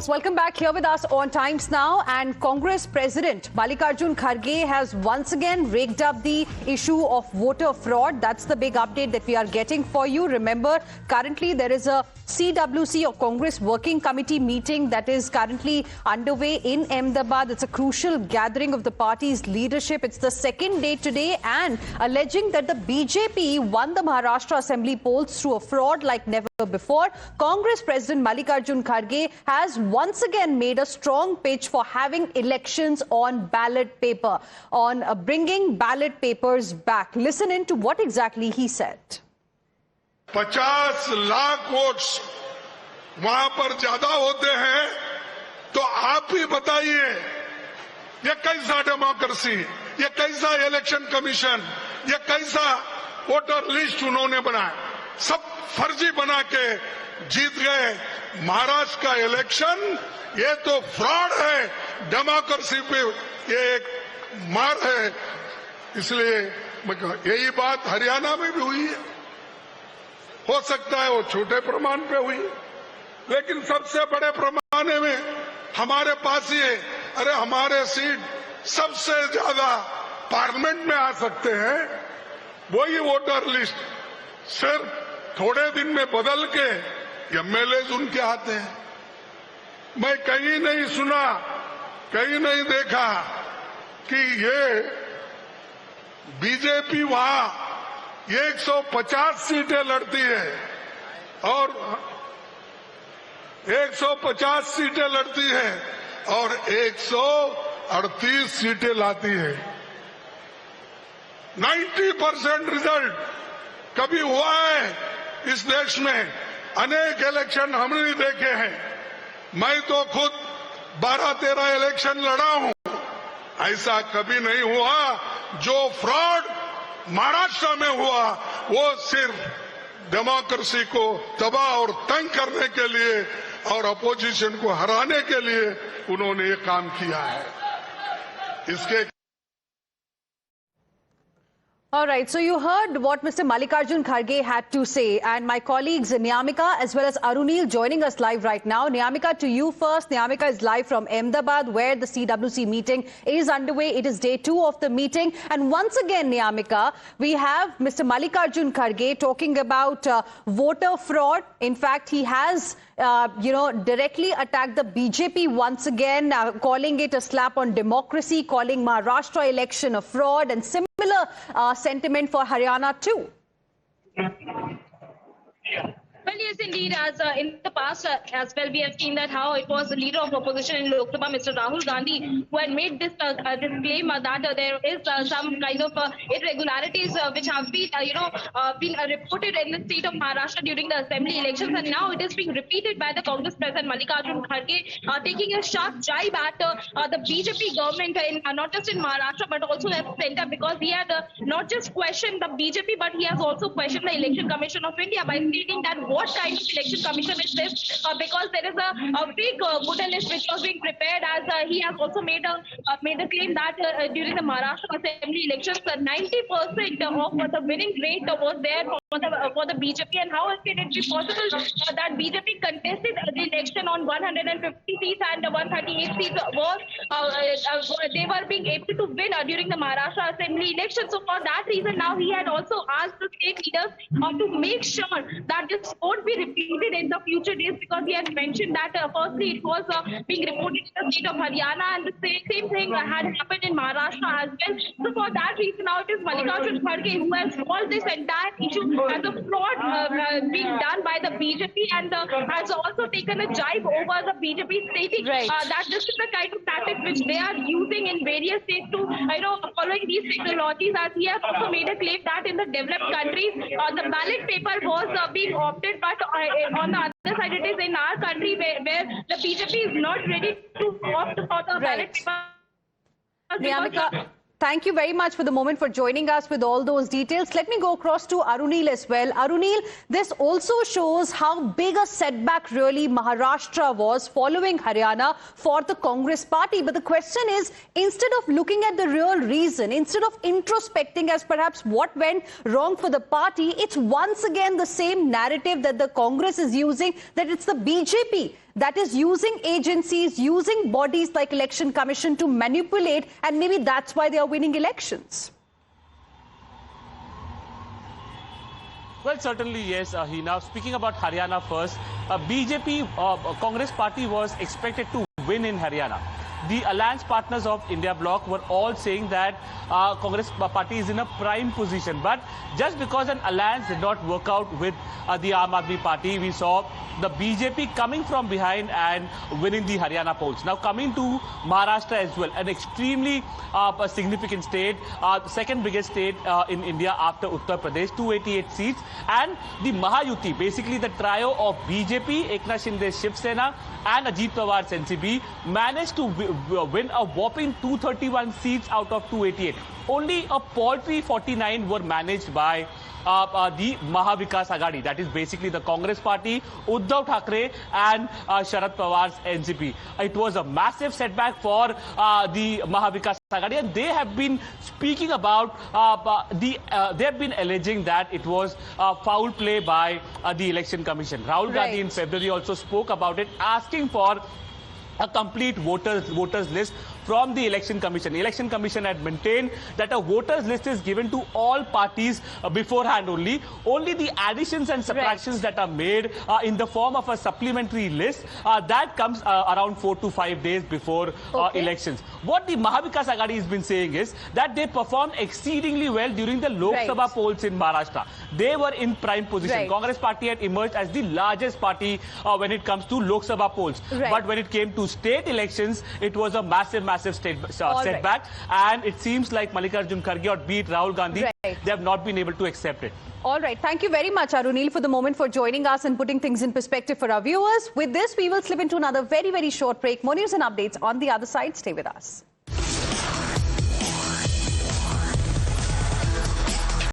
has. Welcome back. Here with us on Times Now, and Congress President Mallikarjun Kharge has once again raked up the issue of voter fraud. That's the big update that we are getting for you. Remember, currently there is a CWC or Congress Working Committee meeting that is currently underway in Ahmedabad. It's a crucial gathering of the party's leadership. It's the second day today, and alleging that the BJP won the Maharashtra Assembly polls through a fraud like never before. Congress President Mallikarjun Kharge has once again made a strong pitch for having elections on ballot paper, on bringing ballot papers back. Listen in to what exactly he said. 50 lakh votes वहां पर ज्यादा होते हैं, तो आप ही बताइए ये कैसा डेमोक्रेसी, ये कैसा इलेक्शन कमीशन, ये कैसा वोटर लिस्ट उन्होंने बनाया। सब फर्जी बना के जीत गए। महाराष्ट्र का इलेक्शन ये तो फ्रॉड है, डेमोक्रेसी पे ये एक मार है। इसलिए यही बात हरियाणा में भी हुई है। हो सकता है वो छोटे प्रमाण पे हुई, लेकिन सबसे बड़े पैमाने में हमारे पास ही है। अरे हमारे सीट सबसे ज्यादा पार्लियामेंट में आ सकते हैं, वही वोटर लिस्ट सिर्फ थोड़े दिन में बदल के एमएलए उनके आते हैं। मैं कहीं नहीं सुना, कहीं नहीं देखा कि ये बीजेपी वहां 150 सीटें लड़ती है और 150 सीटें लड़ती है और 138 सीटें लाती है। 90% रिजल्ट कभी हुआ है इस देश में? अनेक इलेक्शन हमने देखे हैं। मैं तो खुद 12-13 इलेक्शन लड़ा हूं। ऐसा कभी नहीं हुआ। जो फ्रॉड महाराष्ट्र में हुआ वो सिर्फ डेमोक्रेसी को तबाह और तंग करने के लिए और अपोजिशन को हराने के लिए उन्होंने ये काम किया है। इसके All right, so you heard what Mr. Mallikarjun Kharge had to say, and my colleagues Niyamika as well as Arunil joining us live right now. Niyamika, to you first. Niyamika is live from Ahmedabad, where the CWC meeting is underway. It is day 2 of the meeting, and once again, Niyamika, we have Mr. Mallikarjun Kharge talking about voter fraud. In fact, he has directly attacked the BJP once again, calling it a slap on democracy, calling Maharashtra election a fraud, and similar sentiment for Haryana too. Well, yes, indeed. As in the past as well, we have seen that how it was the leader of opposition in Lok Sabha, Mr. Rahul Gandhi, who had made this claim that there is some kind of irregularities which have been, been reported in the state of Maharashtra during the assembly elections, and now it is being repeated by the Congress President Mallikarjun Kharge, taking a sharp jibe at the BJP government, not just in Maharashtra but also at center, because he had not just questioned the BJP but he has also questioned the Election Commission of India by stating that what kind of election commission is this? Because there is a fake voter list which was being prepared, as he has also made a claim that during the Maharashtra Assembly elections, 90% of the winning rate was there for the BJP, and how can it be possible that BJP contested the election on 150 seats and 138 seats they were being able to win during the Maharashtra Assembly election. So for that reason, now he had also asked the state leaders to make sure that this won't be repeated in the future days, because he had mentioned that firstly it was being reported in the state of Haryana, and the same thing had happened in Maharashtra as well. So for that reason, now it is Mallikarjun Kharge who has called this entire issue as a fraud being done by the BJP, and has also taken a jibe over the BJP, stating that this is the kind of tactics which they are using in various states to, following these technologies. As he has also made a claim that in the developed countries, the ballot paper was being opted, but on the other side, it is in our country where the BJP is not ready to opt for the ballot paper. Niyamika, thank you very much for the moment, for joining us with all those details. Let me go across to Arunil as well. Arunil, this also shows how big a setback really Maharashtra was following Haryana for the Congress party. But the question is, instead of looking at the real reason, instead of introspecting as perhaps what went wrong for the party, it's once again the same narrative that the Congress is using, that it's the BJP that is using agencies, using bodies like Election Commission to manipulate, and maybe that's why they are winning elections? Well, certainly yes, Hina. Speaking about Haryana first, BJP, Congress party was expected to win in Haryana. The alliance partners of India Bloc were all saying that Congress party is in a prime position. But just because an alliance did not work out with the Aam Aadmi Party, we saw the BJP coming from behind and winning the Haryana polls. Now coming to Maharashtra as well, an extremely significant state, second biggest state in India after Uttar Pradesh, 288 seats. And the Mahayuti, basically the trio of BJP, Eknath Shinde Shiv Sena and Ajit Pawar's NCP, managed to win a whopping 231 seats out of 288. Only a paltry 49 were managed by the Mahavikas Aghadi, that is basically the Congress party, Uddhav Thackeray and Sharad Pawar's NCP. It was a massive setback for the Mahavikas Aghadi, and they have been speaking about they have been alleging that it was foul play by the Election Commission. Rahul Gandhi in February also spoke about it, asking for a complete voters list from the Election Commission. The Election Commission had maintained that a voters list is given to all parties beforehand only. Only the additions and subtractions that are made in the form of a supplementary list, that comes around 4 to 5 days before elections. What the Mahavikas Aghadi has been saying is that they performed exceedingly well during the Lok Sabha polls in Maharashtra. They were in prime position. Congress party had emerged as the largest party when it comes to Lok Sabha polls. But when it came to state elections, it was a massive setback, and it seems like Mallikarjun Kharge or beat Rahul Gandhi, they have not been able to accept it. All right. Thank you very much, Arunil, for the moment, for joining us and putting things in perspective for our viewers. With this, we will slip into another very, very short break. More news and updates on the other side. Stay with us.